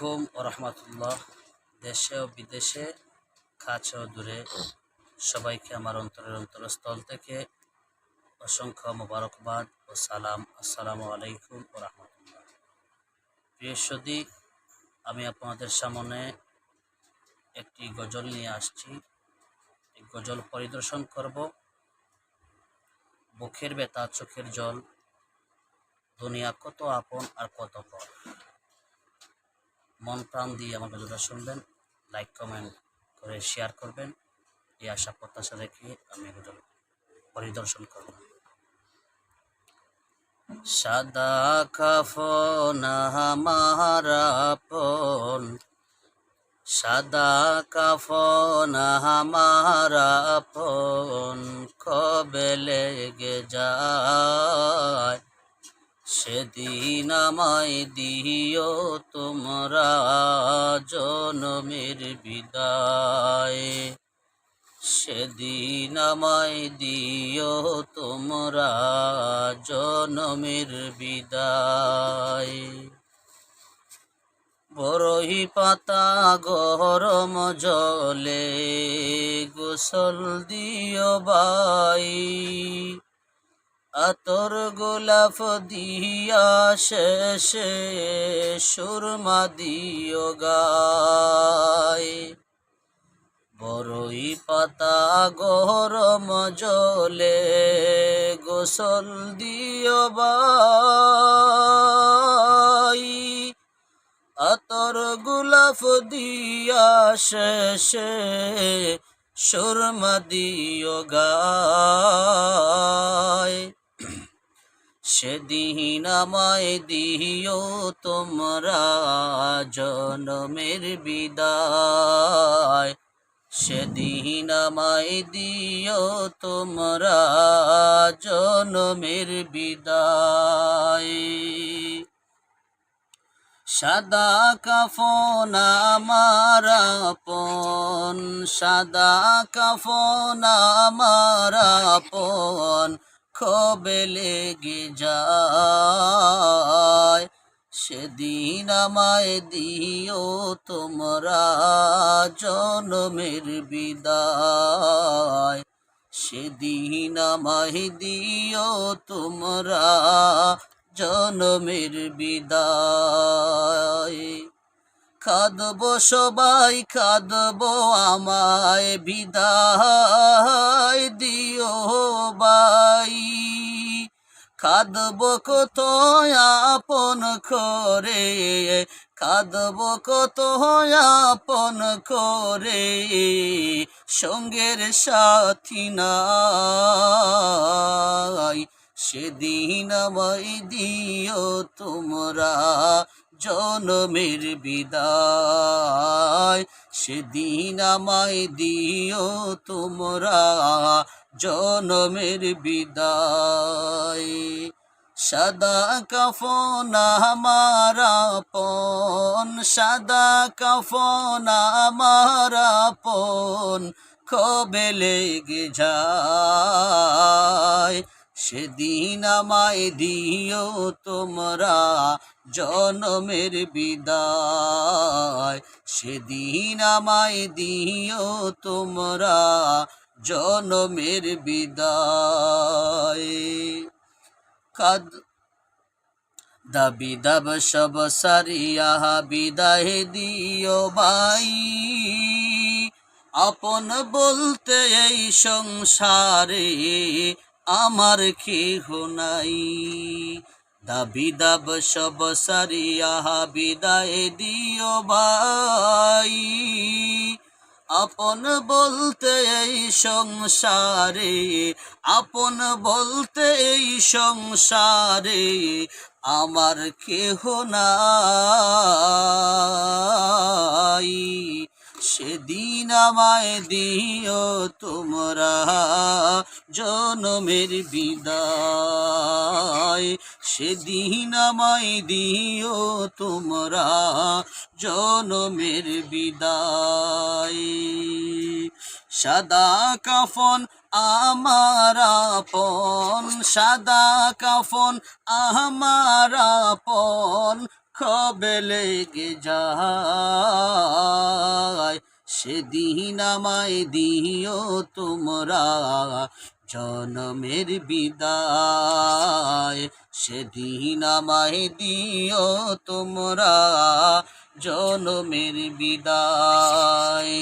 আলাইকুম ও রহমতুল্লাহ। দেশে ও বিদেশে, কাছে ও দূরে সবাইকে আমার অন্তরের অন্তরস্থল থেকে অসংখ্য মোবারকবাদ ও সালাম। আসসালামু আলাইকুম ও রহমতুল্লাহ। প্রিয় সুধী, আমি আপনাদের সামনে একটি গজল নিয়ে আসছি। এই গজল পরিদর্শন করব। বুকের ব্যথা, চোখের জল, দুনিয়া কত আপন আর কত পর। মন প্রাণ দিয়ে আমার গজলটা শুনবেন, লাইক কমেন্ট করে শেয়ার করবেন, এই আশা প্রত্যাশা রেখে আমি গজল পরিদর্শন করব। সাদা কাফন আমার আপন, সাদা কাফন আমার আপন, কবে লেগে যায় সেদিন আমায় দিও তোমরা জনমের বিদায়। সেদিন আমায় দিও তোমরা জনমের বিদায়। বরই পাতা গরম জলে গোসল দিও বাই, আতর গোলাপ দিয়া শেষে সুরমা দিও গায়। বরই পাতা গরম জলে গোসল দিও বাই, আতর গোলাপ দিয়া শেষে সুরমা দিও গায়। সেদিন আমায় দিও তোমরা জনমের বিদায়। সেদিন আমায় দিও তোমরা জনমের বিদায়। সাদা কাফন আমার আপন, সাদা কাফন আমার আপন, কবে লেগে যায় সেদিন আমায় দিও তোমরা জনমের বিদায়। সেদিন আমায় দিও তোমরা জনমের বিদায়। কাঁদব সবাই কাঁদব আমায় বিদায় দিও বাই, কাঁদব কত আপন করে, কাঁদব কত আপন করে, সঙ্গের সাথী নাই। সেদিন আমায় দিও তোমরা জনমের বিদায়। সেদিন আমায় দিও তোমরা জনমের বিদায়। সাদা কাফন আমার আপন, সাদা কাফন আমার আপন, কবে লেগে যায় সেদিন আমায় দিও তোমরা জনমের বিদায়। সেদিন আমায় দিও তোমরা জনমের বিদায়। দাবি দাব সব সারিয়া বিদায় দিও বাই, আপন বলতে এই সংসারে আমার কেহ নাই। দাবি দাব সব সারিয়া বিদায় দিও ভাই, আপন বলতে এই সংসারে, আপন বলতে এই সংসারে আমার কেহ নাই। সেদিন আমায় দিও তোমরা জনমের বিদায়। সেদিন আমায় দিও তোমরা জনমের বিদায়। সাদা কাফন আমার আপন, সাদা কাফন আমার আপন, কবে লেগে যায়, সেদিন আমায় দিও তোমরা জনমের বিদায়, সেদিন আমায় দিও তোমরা জনমের বিদায়।